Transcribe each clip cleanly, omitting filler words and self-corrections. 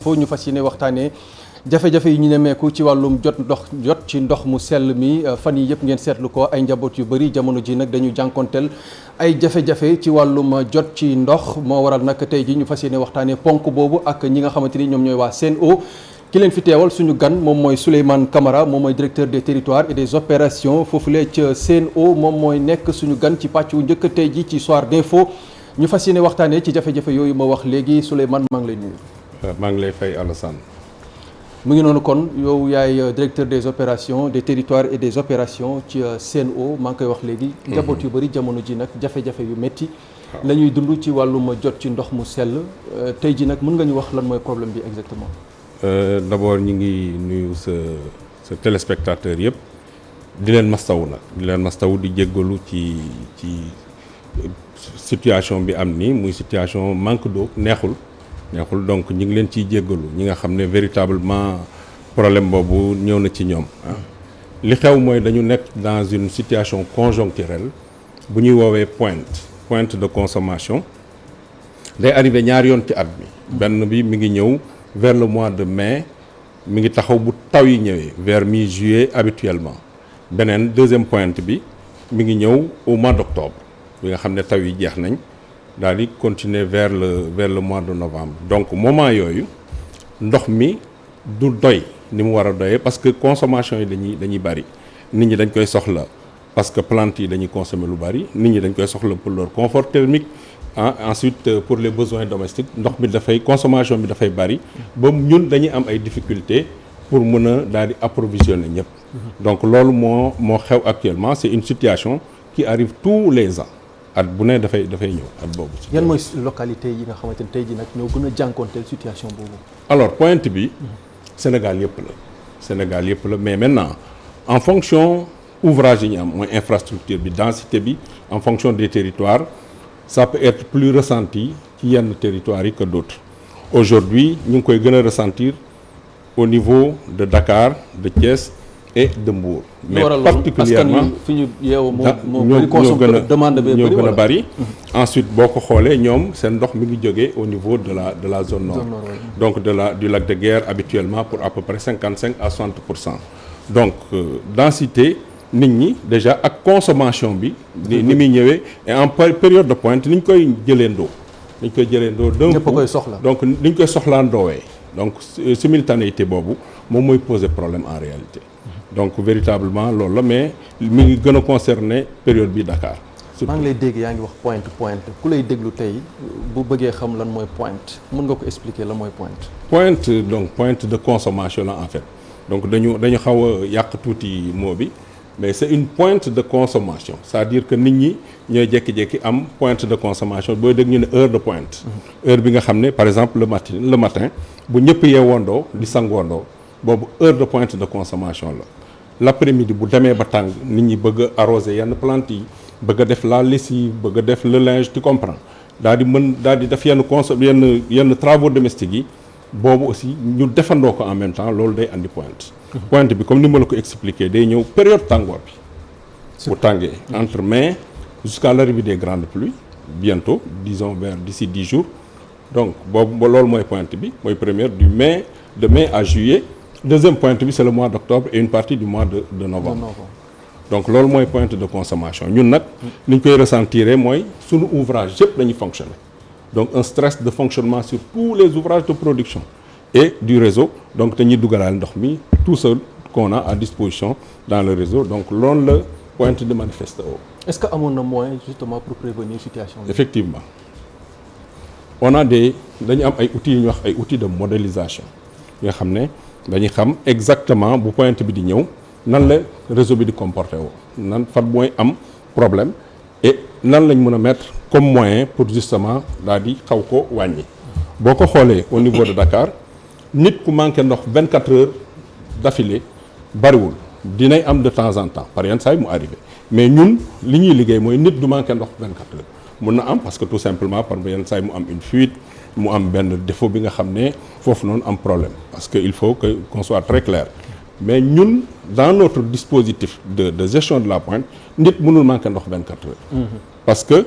info ñu fas yéene waxtaanee jafe-jafe yi ñu nemmeeku ci wàllum jot ci ndox mu sell mi fan yi yëpp ngeen seetlu ko ay njaboot yu bëri jamono ji nag dañu jànkonteel ay jafe-jafe ci wàllum jot ci ndox moo waral nag tey ji ñu fas yéene waxtaanee ponk boobu ak ñi nga xamante ni ñoom ñooy waa Sen'Eau. ki leen fi teewal suñu gan moom mooy Souleymane Camara moom mooy directeur des territoires et des opérations foofule ca Sen'Eau moom mooy nekk suñu gan ci pàccu njëkk tey ji ci soir d'info ñu fas yéene waxtaanee ci jafe-jafe yooyu ma wax léegi Souleymane maa ngi lay nuyu. maa ngi lay fay Alassane. mu ngi noonu kon yow yaay directeur des opérations des territoires et des opérations ci Sen'Eau maa ngi koy wax léegi. njaboot yu bëri jamono ji nag jafe-jafe yu métti. la ñuy dund ci wàllum jot ci ndox mu sell tey ji nag mën nga ñu wax lan mooy problème bi exactement. D'abord ñu ngi nuyu sa téléspectateur yëpp di leen mastawu nag di jéggalu ci situation bi am ni muy situation manque d'eau neexul donc ñu ngi leen ciy jéggalu ñi nga xam ne véritablement problème boobu ñëw na ci ñoom li xew mooy dañu nekk dans une situation conjoncturelle bu ñuy woowee pointe de consommation day arrivé ñaari yoon ci at mi benn bi mi ngi ñëw vers le mois de mai mi ngi taxaw bu taw yi ñëwee vers mi-juillet habituellement beneen deuxième pointe bi mi ngi ñëw au mois d'octobre bi nga xam ne taw yi jeex nañ daal di continuer vers le mois de novembre donc moment yooyu ndox mi du doy ni mu war a doyee parce que consommation yi dañuy bari nit ñi dañ koy soxla parce que plantes yi dañuy consommer lu bari nit ñi dañ koy soxla pour leur confort thermique ensuite pour les besoins domestiques ndox mi dafay consommation bi dafay bari ba ñun dañuy am ay difficultés pour mën a daal di approvisionner ñëpp donc loolu moo xew actuellement c'est une situation qui arrive tous les ans at bu ne dafay ñëw at boobu. yan mooy localité yi nga xamante ne tey jii nag ñoo gën a jànkoonteel situation boobu. alors pointe bi Sénégal yëpp la mais maintenant en fonction ouvrage yi ñu am mooy infrastructure bi densité bi en fonction des territoires ça peut être plus ressenti ci yenn territoires yi que d'autres aujourd'hui ñu ngi koy gën a ressentir au niveau de Dakar de Thiès et de Mbour mais particulièrement fi ñu yeewoo ñoo gën a bari ensuite boo ko xoolee ñoom seen ndox mi ngi jógee au niveau de la zone nord donc du lac de Guiers habituellement pour à peu près 55 à 60% donc densité nit ñi déjà ak consommation bi ni muy ñëwee et en période de pointe ni ñu koy jëleendoo d'un coup donc ni ñu koy soxlaandoowee donc simultanéité boobu moom mooy poser problème en réalité donc véritablement loolu la mais mi ngi gën a concerner période bi Dakar maa ngi lay dégg yaa ngi wax pointe ku lay déglu tey bu bëggee xam lan mooy pointe mën nga ko expliquer lan mooy pointe de consommation la en fait donc dañu xaw a yàq tuuti mot bi mais c'est une pointe de consommation c'est-à-dire que nit ñi ñooy jékki-jékki am pointe de consommation booy dégg ñu ne heure de pointe heure bi nga xam ne par exemple le matin bu ñëpp yeewandoo di sangoondoo boobu heure de pointe de consommation la l'après-midi bu demee ba tàng nit ñi bëgg a arroser yenn plantes yi bëgg a def la lessive bëgg a def le linge tu comprends daal di def yenn travaux domestiques yi boobu aussi ñu defandoo ko en même temps loolu day andi pointe bi comme ni ma la ko expliquer day ñëw période tàngoor bi bu tàngee entre mai jusqu'à l'arrivée des grandes pluies bientôt disons vers d'ici 10 jours donc boobu loolu mooy pointe bi mooy première de mai à juillet deuxième pointe bi c'est le mois d'octobre et une partie du mois de novembre donc loolu mooy pointe de consommation ñun nag ni ñu koy ressentir mooy sunu ouvrage yëpp dañuy fonctionner donc un stress de fonctionnement sur tous les ouvrages de production et du réseau donc dañuy dugalaal ndox mi tout ce qu'on a à disposition dans le réseau donc loolu la pointe de manifeste eau. Est-ce que amoon na moyen justement pour prévenir situation bi. Effectivement on a dañu am ay outils yu ñuy wax ay outils de modélisation yoo xam ne dañuy xam exactement bu pointe bi di ñëw nan la réseau bi di comporter woo nan fan mooy am problème et nan lañ mën a mettre comme moyen pour justement daal di xaw ko wàññi boo ko xoolee au niveau de Dakar nit ku manqué ndox 24 heures d'affilée bariwul dinay am de temps en temps par yenn saa yi mu arrivé mais ñun li ñuy liggéey mooy nit du manqué ndox 24 heures mun na am parce que tout simplement par yenn saa yi mu am une fuite mu am benn défaut bi nga xam ne foofu noonu am problème parce que il faut que qu'on soit très clair mais ñun dans notre dispositif de gestion de la pointe nit mënul manqué ndox 24 heures parce que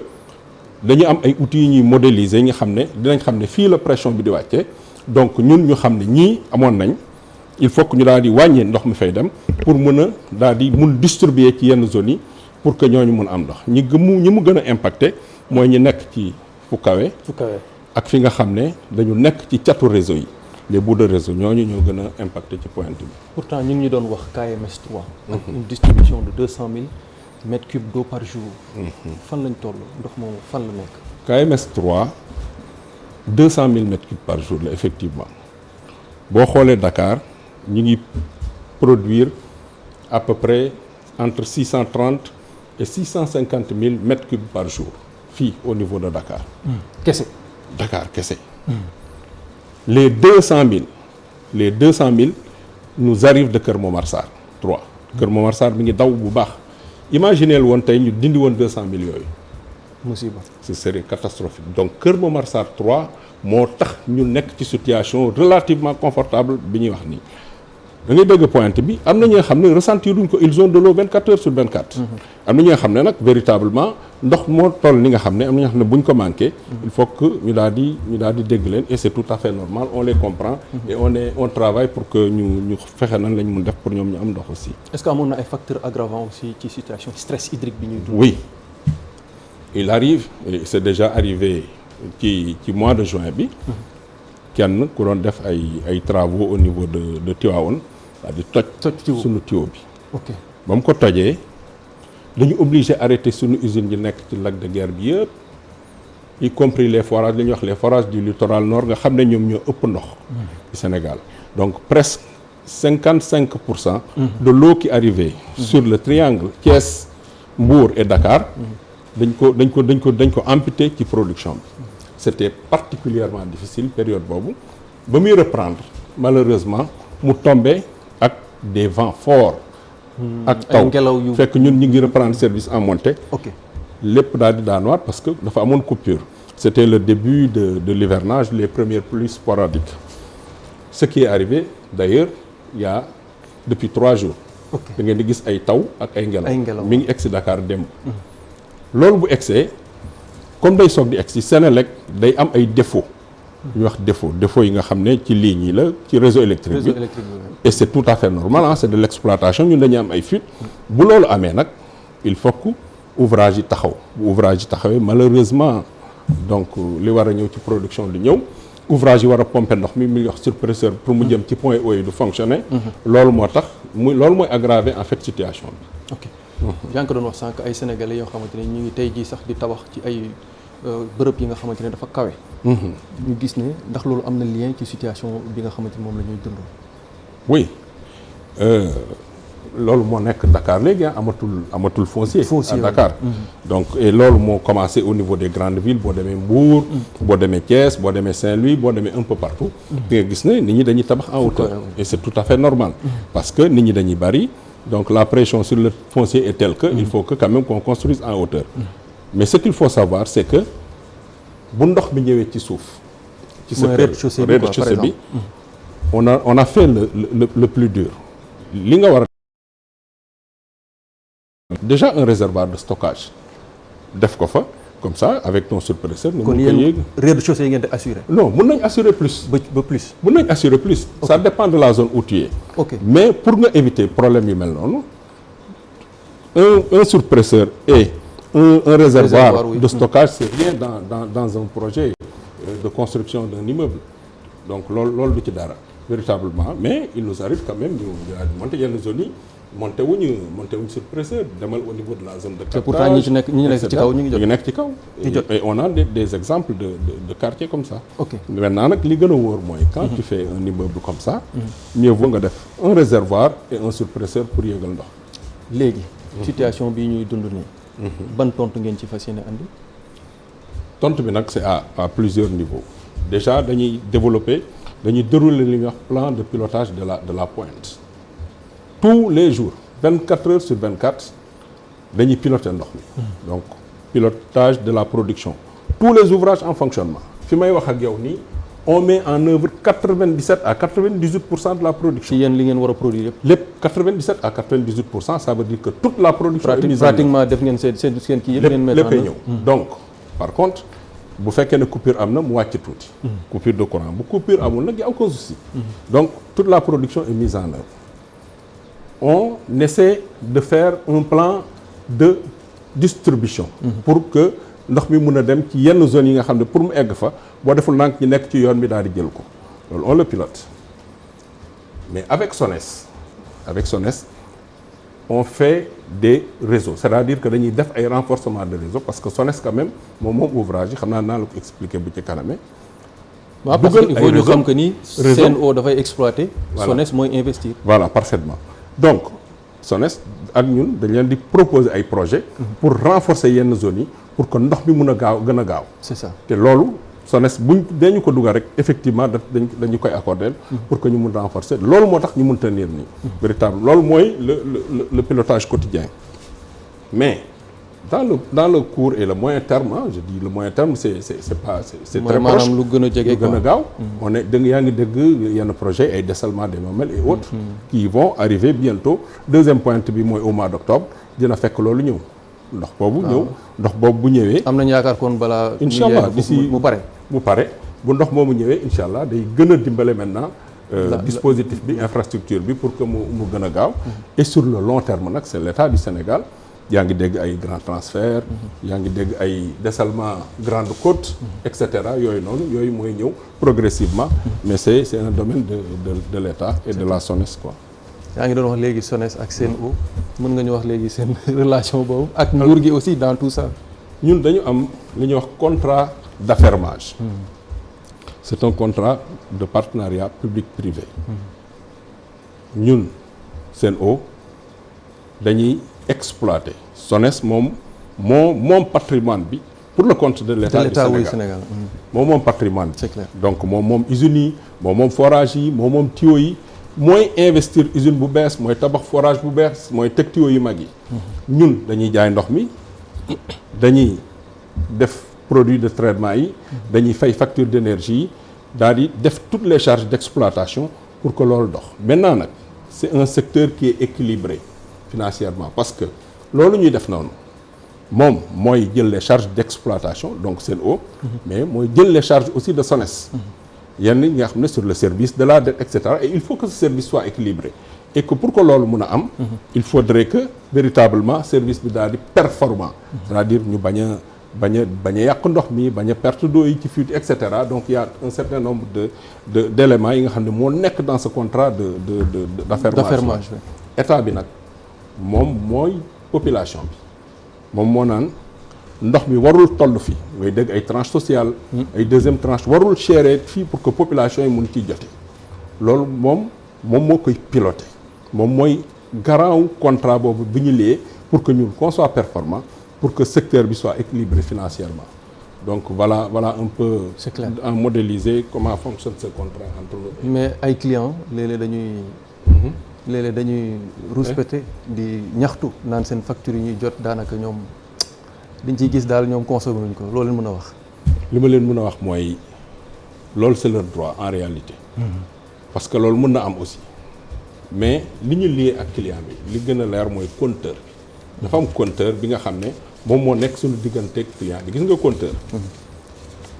dañu am ay outils yi ñuy modéliser nga xam ne dinañ xam ne fii la pression bi di wàccee donc ñun ñu xam ne ñii amoon nañ il faut que ñu daal di wàññee ndox mi fay dem pour mën a daal di mun distribuer ci yenn zones yi pour que ñooñu mun am ndox ñi mu gën a impacté mooy ñi nekk ci fu kawe ak fi nga xam ne dañu nekk ci catu réseau yi les bouts de réseau ñooñu ñoo gën a impacté ci pointe bi. pourtant ñu ngi ñu doon wax KMS 3. ak une distribution de 200 000 mètres cubes d'eau par jour. fan lañ toll ndox moomu fan la nekk. KMS 3 200 000 mètres cubes par jour la effectivement boo xoolee Dakar ñu ngi produire à peu près entre 630 et 650 000 mètres cubes par jour fii au niveau de Dakar. kese. Dakar kese. Les 200 000 nous arrivent de Kër Momar Sarr 3 Kër Momar Sarr mi ngi daw bu baax imaginez woon tey ñu dindi woon 200 000 yooyu. musiba. ce serait catastrophique donc Kër Momar Sarr 3 moo tax ñu nekk ci situation relativement confortable bi ñuy wax nii da ngay dégg pointe bi am na ñi nga xam ne ressentir duñ ko ils ont de l'eau 24 heures sur 24. am na ñi nga xam ne nag véritablement ndox moo toll ni nga xam ne am na ñi nga xam ne buñ ko manqué. il faut que ñu daal di dégg leen et c'est tout à fait normal on les comprend. et on travaille pour que ñu fexe nan lañ mun def pour ñoom ñu am ndox aussi. est-ce que amoon na ay facteurs aggravants aussi ci situation stress hydrique bi ñuy dund. oui il arrive et c'est déjà arrivé ci mois de juin bi. kenn ku doon def ay travaux au niveau de Tivaouane daal di toj suñu tuyau bi. ok ba mu ko tojee dañu obligé arrêter suñu usine yi nekk ci lac de Guiers bi yëpp y compris les forages li ñuy wax les forages du littoral nord nga xam ne ñoom ñoo ëpp ndox ci Sénégal donc presque 55% de l'eau qui arrivait sur le triangle Thiès Mbour et Dakar dañ ko amputé ci production bi c'était particulièrement difficile période boobu ba muy reprendre malheureusement mu tombé ak des vents forts ak taw fekk ñun ñu ngi reprendre service en montée. ok lépp daal di daanuwaat parce que dafa amoon coupure. c'était le début de l'hivernage les premières pluies sporadiques ce qui est arrivé d'ailleurs il y a depuis 3 jours. da ngeen di gis ay taw ak ay ngelaw mi ngi egsi Dakar démb. loolu bu egsee comme day soog di egsi Sénélec day am ay défauts. ñu wax défaut yi nga xam ne ci lignes yi la ci réseau électrique bi et c'est tout à fait normal c'est de l'exploitation ñun dañuy am ay fuites bu loolu amee nag il faut que ouvrage yi taxaw bu ouvrage yi taxawee malheureusement donc li war a ñëw ci production di ñëw ouvrage yi war a pomper ndox mi ngi wax surpresseur pour mu jëm ci point eau yi du fonctionner loolu moo tax loolu mooy aggraver en fait situation bi. ok yaa ngi ko doon wax sànq ay sénégalais yoo xamante ne ñu ngi tey jii sax di tabax ci ay bërëb yi nga xamante ne dafa kawe. ñu gis ne ndax loolu am na lien ci situation bi nga xamante ne moom la ñuy dund. oui loolu moo nekk Dakar léegi amatul foncier à Dakar. donc et loolu moo commencé au niveau des grandes villes boo demee Mbour. boo demee Thiès boo demee Saint-Louis boo demee un peu partout. di nga gis ne nit ñi dañuy tabax en hauteur. et c'est tout à fait normal. parce que nit ñi dañuy bari donc la pression sur le foncier est telle que. il faut que quand même qu'on construise en hauteur. mais ce qu'il faut savoir c'est que bu ndox bi ñëwee ci suuf. ci sa rez-de-chaussée bi on a fait le plus dur. li nga war a déjà un réservoir de stockage def ko fa comme ça avec ton surpresseur. kon yéen rez-de-chaussée yi ngeen di assurer. non mën nañ assurer plus. ba plus. mën nañ assurer plus. Okay. Ça dépend de la zone où tu es. Okay. mais pour nga éviter problème yu mel noonu un surpresseur et un réservoir oui. de stockage c'est rien dans un projet de construction d'un immeuble donc loolu du ci dara véritablement mais il nous arrive quand même ñu monter yenn zones yi monter wuñu surpresseur demal au niveau de la zone de captage. te pourtant ñi nekk ci kaw ñu ngi nekk ci kaw. et on a des exemples de quartiers comme ça. ok maintenant nag li gën a wóor mooy. quand tu fais un immeuble comme ça. mieux vaut nga def un réservoir et un surpresseur pour yëgal ndox. léegi. situation bii ñuy dund nii. ban tontu ngeen ci fas yéene andi. tontu bi nag c'est à plusieurs niveaux déjà dañuy dérouler li ñuy wax plan de pilotage de la pointe. tous les jours 24 heures sur 24 dañuy piloter ndox mi. donc pilotage de la production. tous les ouvrages en fonctionnement fi may wax ak yow nii on met en œuvre 97 à 98% de la production. ci yéen li ngeen war a produire yëpp. lépp 97 à 98% ça veut dire que toute la production. pratiquement def ngeen seen kii yëpp ngeen mettre en œuvre léppay ñëw donc par contre bu fekkee ne coupure am na mu wàcc tuuti. coupure de courant bu coupure amul nag y a aucun souci. donc toute la production est mise en œuvre. On essaie de faire un plan de distribution. pour que ndox mi mun a dem ci yenn zones yi nga xam ne pour mu egg fa boo deful ndànk ñi nekk ci yoon bi daal di jël ko loolu on le pilote. mais avec SONES on fait des réseaux c'est-à-dire que dañuy def ay renforcement de réseau parce que SONES quand même moom ouvrage yi xam naa la ko expliquer bu ci kaname. waaw parce que il faut ñu xam que ni CNO dafay exploiter. SONES mooy investir. voilà parfaitement donc SONES ak ñun dañ leen di proposer ay projets. pour renforcer yenn zones yi pour que ndox bi mun a gën a gaaw. c'est ça te loolu SONES buñ dañu ko dugal rek effectivement dañu koy accorder pour que ñu mun renforcer loolu moo tax ñu mun tenir nii. véritable loolu mooy le pilotage quotidien mais dans le court et le moyen terme je dis le moyen terme c'est très proche lu gën a jege lu gën a gaaw. on est yaa ngi dégg yenn projet ay dessalement des mamelles et autres. qui vont arriver bientôt. deuxième pointe bi mooy au mois d'octobre dina fekk loolu ñëw. ndox boobu bu ñëwee. am nañu yaakaar kon balaa. incha allah d'ici mu pare bu ndox moomu ñëwee incha allah day gën a dimbale maintenant. dispositif bi infrastructure bi pour que mu gën a gaaw. et sur le long terme nag c'est l'État du Sénégal. yaa ngi dégg ay grands transferts. yaa ngi dégg ay dessalement grande côte. et cetera yooyu noonu yooyu mooy ñëw progressivement. mais c'est un domaine de l'État et de la SONES quoi. yaa ngi doon wax léegi SONES ak CNO mën nga ñu wax léegi seen relation boobu ak nguur gi aussi dans tout ça. ñun dañu am li ñuy wax contrat d'affermage. c'est un contrat de partenariat public-privé. ñun CNO dañuy exploiter SONES moom patrimoine bi pour le compte de l'État du Sénégal. moom patrimoine bi. c'est clair donc moom usines yi moom forage yi moom tuyaux yi. mooy investir usine bu bees mooy tabax forage bu bees mooy teg tuyaux yu mag yi. ñun dañuy jaay ndox mi dañuy def produit de traitement yi. dañuy fay facture d'énergie yi daal di def toutes les charges d'exploitation pour que loolu dox. maintenant nag c'est un secteur qui est équilibré financièrement parce que loolu ñuy def noonu moom mooy jël les charges d'exploitation donc CNO. mais mooy jël les charges aussi de SONES. yenn ñi nga xam ne sur le service de la dette et cetera et il faut que ce service soit équilibré et que pour que loolu mun a am. il faudrait que véritablement service bi daal di performant. c'est-à-dire ñu bañ a yàq ndox mi bañ a perte d'eau yi ci fuite et cetera donc il y a un certain nombre d'éléments yi nga xam ne moo nekk dans ce contrat d'affermage. état bi nag moom mooy population bi moom moo naan. ndox mi warul toll fii ngay dégg ay tranche sociale ay deuxième tranche warul chérer fii pour que population yi mun ciy jote loolu moom moo koy piloter moom mooy garant contrat boobu bi ñu lié pour que ñun qu'on soit performant pour que secteur bi soit équilibré financièrement donc voilà un peu c'est clair en modéliser comment fonctionne ce contrat entre mais ay clients léeg-léeg dañuy rouspéter di ñaxtu naan seen facture yi ñuy jot daanaka ñoom dañ ciy gis daal ñoom consommé wuñ ko loolu leen mën a wax. li ma leen mën a wax mooy loolu c'est leur droit en réalité. parce que loolu mën na am aussi mais li ñu lié ak client bi li gën a leer mooy compteur bi. dafa am compteur bi nga xam ne moom moo nekk suñu digganteeg client bi gis nga compteur.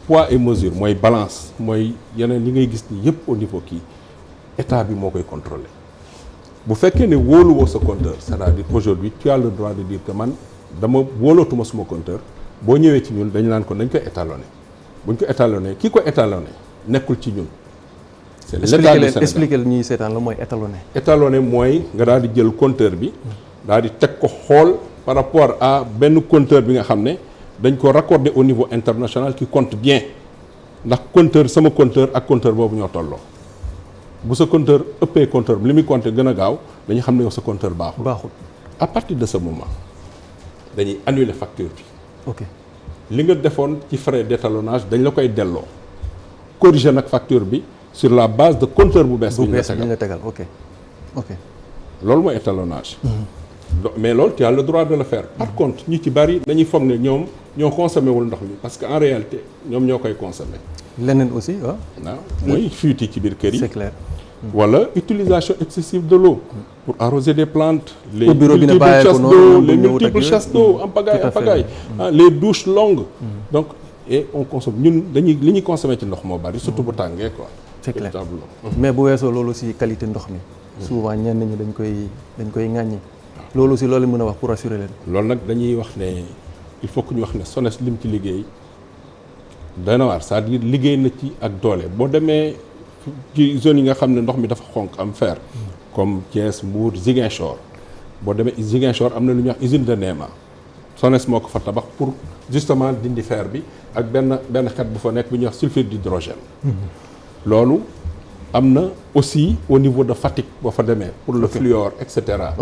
poids et mesure mooy balance mooy yeneen li ngay gis ni yëpp au niveau kii état bi moo koy contrôler bu fekkee ne wóoluwoo sa compteur c'est-à-dire aujourd'hui tu as le droit de dire que man. dama wóolootuma suma compteur boo ñëwee ci ñun dañu naan ko dañ koy étalonné buñ ko étalonné ki ko étalonné nekkul ci ñun. c'est l'État du Sénégal expliquer ñuy seetaan la mooy étalonné. étalonné mooy nga daal di jël compteur bi daal di teg ko xool par rapport à benn compteur bi nga xam ne dañ ko raccordé au niveau international qui compte bien ndax compteur sama compteur ak compteur boobu ñoo tolloo bu sa compteur ëppee compteur bi li muy compter gën a gaaw dañu xam ne yow sa compteur baaxul. à partir de ce moment. dañuy annuler facture bi. ok li nga defoon ci frais d'étalonnage dañ la koy delloo corriger nag facture bi sur la base de compteur bu bees. bu bees bi ñu la tegal ok. loolu mooy étalonnage. mais loolu tu as le droit de le faire. par contre ñu ci bari dañuy foog ne ñoom ñoo consommé wul ndox mi parce que en réalité ñoom ñoo koy consommé. leneen aussi waaw. mooy fuite yi ci biir kër yi. c'est clair. wala utilisation excessive de l'eau pour arroser des plantes, les multiples chasses d'eau en pagaille, les douches longues. Donc et on consomme ñun li ñuy consommer ci ndox moo bari surtout bu tàngee quoi. c'est clair mais bu weesoo loolu aussi qualité ndox mi. souvent ñenn ñi dañ koy ŋàññi. loolu aussi loolu mën a wax pour assurer leen. loolu nag dañuy wax ne il faut que ñu wax ne SONES lim ci liggéey doy na waar c'est-à-dire liggéey na ci ak doole boo demee ci zone yi nga xam ne ndox mi dafa xonk am fer. comme Thiès Mbour Ziguinchor boo demee Ziguinchor am na lu ñuy wax usine de Néma SONES moo ko fa tabax pour justement dindi fer bi ak benn xeet bu fa nekk bu ñuy wax sulfure d'hydrogène. loolu am na aussi au niveau de Fatick boo fa demee. pour le fluor et cetera.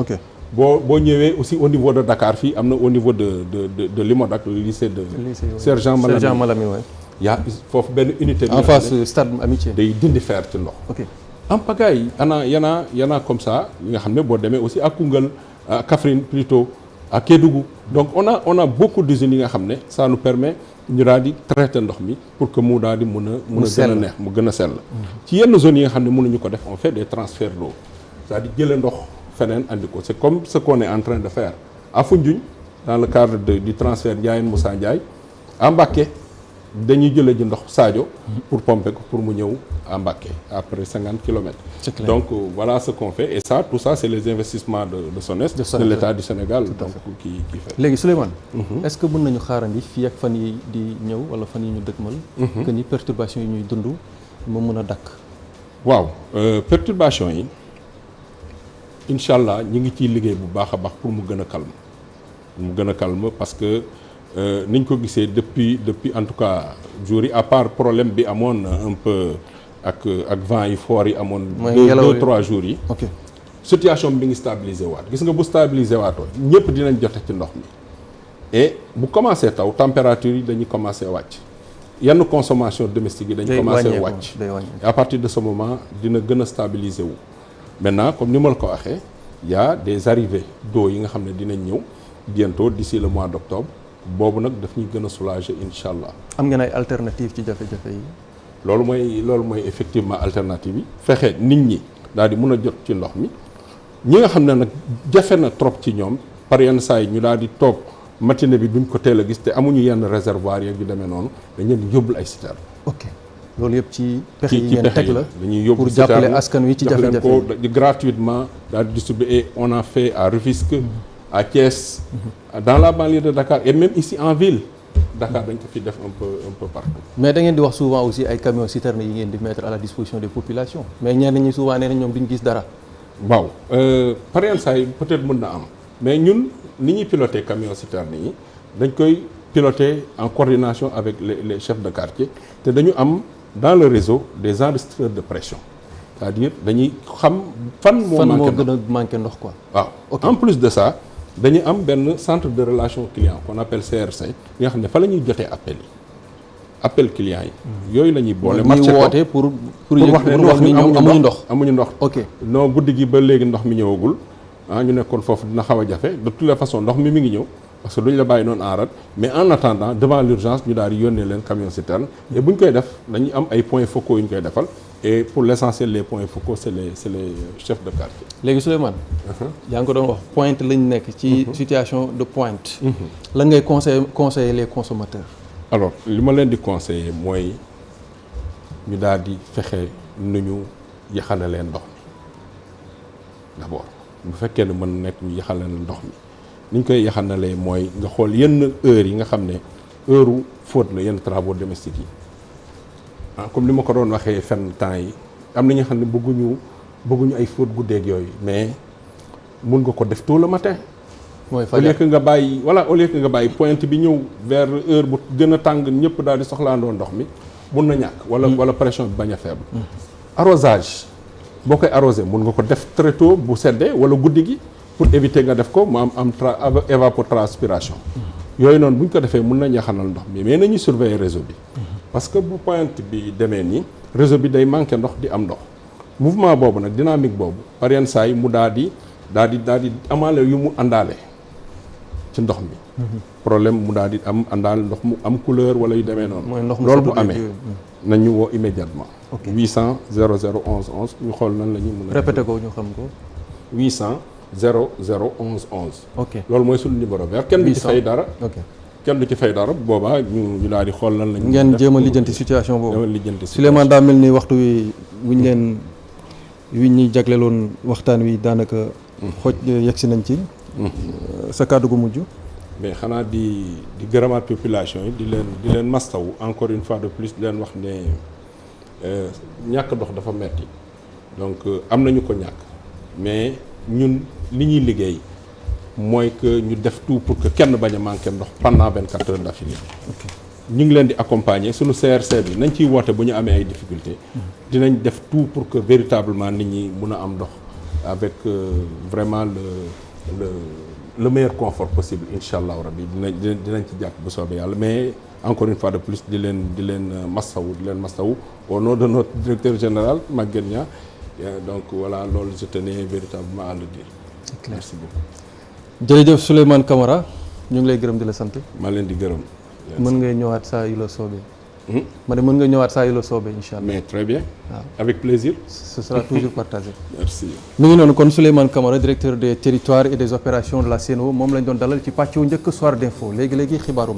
boo ñëwee aussi au niveau de Dakar fii am na au niveau de Limodac le lycée de. Sergent Malami waay. yaa foofu benn unité. en face stade Amitié. day dindi fer ci ndox. en pagaille yana comme ça yi nga xam ne boo demee aussi à Koungheul à Kaffrine plutôt à Kédougou donc on a beaucoup d'usines yi nga xam ne ça nous permet ñu daal di traiter ndox mi pour que mu daal di mun a gën a neex mu gën a sell. ci yenn zones yi nga xam ne mënuñu ko def on fait des transferts d'eau c'est-à-dire jëlee ndox feneen andi ko c'est comme ce qu'on est en train de faire à Foundiougne dans le cadre du transfert Ndiayène Moussa Ndiaye à Mbacké dañuy jëlee ji ndox Sadio pour pomper ko pour mu ñëw à Mbacké après 50 kilomètres. Donc voilà ce qu'on fait et ça tout ça c'est les investissements de SONES de l'État du Sénégal donc qui fait. léegi Souleymane. Est-ce que mën nañu xaarandi fii ak fan yi di ñëw wala fan yi ñu dëkkmal. que ni perturbation yi ñuy dund mu mën a dakk. waaw perturbation yi incha allah ñi ngi ciy liggéey bu baax a baax pour mu gën a calme parce que. niñ ko gisee depuis en tout cas jours yi à part problème bi amoon un peu ak vent yi fort yi amoon. mooy 2-3 jours yi. situation bi ngi stabiliser waat gis nga bu stabiliser waatoo ñëpp dinañ jote ci ndox mi. et bu commencé taw température yi dañuy commencé wàcc yenn consommation domestique yi dañuy commencé wàcc à partir de ce moment dina gën a stabiliser wu. maintenant comme ni ma la ko waxee y a des arrivées d'eau yi nga xam ne dinañ ñëw bientôt d'ici le mois d'octobre. boobu nag daf ñuy gën a soulager incha allah. am ngeen ay alternative ci jafe-jafe yi. loolu mooy effectivement alternative yi. fexe nit ñi daal di mën a jot ci ndox mi ñi nga xam ne nag jafe na trop ci ñoom par yenn saa yi ñu daal di toog matinée bi duñ ko teel a gis te amuñu yenn réservoir yeeg yu demee noonu dañ leen di yóbbul ay citernes. ok loolu yëpp ci pexe yi ngeen teg la dañuy yóbbu pour jàppale askan wi ci jafe-jafe ko gratuitement daal di distribuer et on a fait à Rufisque. à Thiès, dans la banlieue de Dakar et même ici en ville Dakar dañ ko fi def un peu partout. mais da ngeen di wax souvent aussi ay camions citernes yi ngeen di mettre à la disposition des populations mais ñenn ñi souvent nee na ñoom duñ gis dara. waaw par exemple saa yi peut-être mën na am mais ñun ni ñuy piloter camions citernes yi dañ koy piloter en coordination avec les chefs de quartier te dañu am dans le réseau des enregistreurs de pression c'est-à-dire dañuy xam fan moo gën a manqué ndox quoi. waaw en plus de ça. dañu am benn centre de relation client qu'on appelle CRC yi nga xam ne fa la ñuy jotee appel client yi. yooyu la ñuy boole. marché ko woote pour wax ne amuñu ndox. amuñu ndox. ok non guddi gi ba léegi ndox mi ñëwagul ñu nekkoon foofu dina xaw a jafe de toutes les façons ndox mi ngi ñëw parce que duñ la bàyyi noonu en rade mais en attendant devant l'urgence ñu daal di yónnee leen camion citerne et bu ñu koy def dañuy am ay points focaux yu ñu koy defal. et pour l'essentiel les points focaux c'est les chefs de quartier. léegi Souleymane. yaa ngi ko doon wax pointe lañ nekk ci situation de pointe. lan ngay conseiller les consommateurs. alors li ma leen di conseiller mooy ñu daal di fexe nu ñu yaxanalee ndox mi d'abord bu fekkee ne mën nekk ñu yaxanalee ndox mi ni ñu koy yaxanalee mooy nga xool yenn heures yi nga xam ne heure faute la yenn travaux domestiques yi. comme li ma ko doon waxee fenn temps yi am na ñoo xam ne bëgguñu ay fóot guddeeg yooyu mais mun nga ko def tôt le matin. mooy au lieu que nga bàyyi pointe bi ñëw vers heure bu gën a tàng ñëpp daal di soxlaandoo ndox mi mun na ñàkk. wala pression bi bañ a faible. arrosage boo koy arrosé mun nga ko def très tôt bu seddee wala guddi gi pour éviter nga def ko mu am évapotranspiration. yooyu noonu bu ñu ko defee mun na ñaxanal ndox mi mais nañuy surveiller réseau bi. parce que bu pointe bi demee nii réseau bi day manqué ndox di am ndox mouvement boobu nag dynamique boobu par yenn saa yi mu daal di amaale yu mu àndaale ci ndox mi. problème mu daal di àndaale ndox mu am couleur wala yu demee noonu. loolu bu amee nañ ñu woo immédiatement. 800 00 11 11 ñu xool nan la ñuy mën a. répété ko ñu xam ko. 800 00 11 11. ok loolu mooy suñu numéro vert kenn du ci fay dara. ok kenn du ci fay dara boobaa ñu daal di xool lan lañ. ngeen jéem a lijjanti situation boobu. lijjanti Souleymane daa mel ni waxtu wi wuñ leen wi ñuy jagleloon waxtaan wi daanaka. xooj yegsi nañ ci. sa kàddu gu mujj. mais xanaa di gërëmaat population yi di leen mastawu encore une fois de plus di leen wax ne ñàkk ndox dafa metti donc am nañu ko ñàkk mais ñun li ñuy liggéey mooy que ñu def tout pour que kenn bañ a manqué ndox pendant 24 heures d'affilée. ñu ngi leen di accompagner suñu CRC bi nañ ciy woote bu ñu amee ay difficultés. dinañ def tout pour que véritablement nit ñi mun a am ndox avec vraiment le meilleur confort possible incha allah rabbi dinañ ci jàpp bu soobee yàlla mais encore une fois de plus di leen mastawu au nom de notre directeur général Maguette Nia donc voilà loolu je tenais véritablement à le dire. C'est clair. Merci beaucoup. jërëjëf Souleymane Camara ñu ngi lay gërëm di la sant. maa leen di gërëm. mën ngay ñëwaat saa yu la soobee. ma ne mën nga ñëwaat saa yu la soobee incha allah. mais très bien. waaw avec plaisir. ce sera toujours partagé. merci. mi ngi noonu kon Souleymane Camara directeur des territoires et des opérations de la CNO moom lañ doon dalal ci pàcc wu njëkk soir d'info léegi xibaaru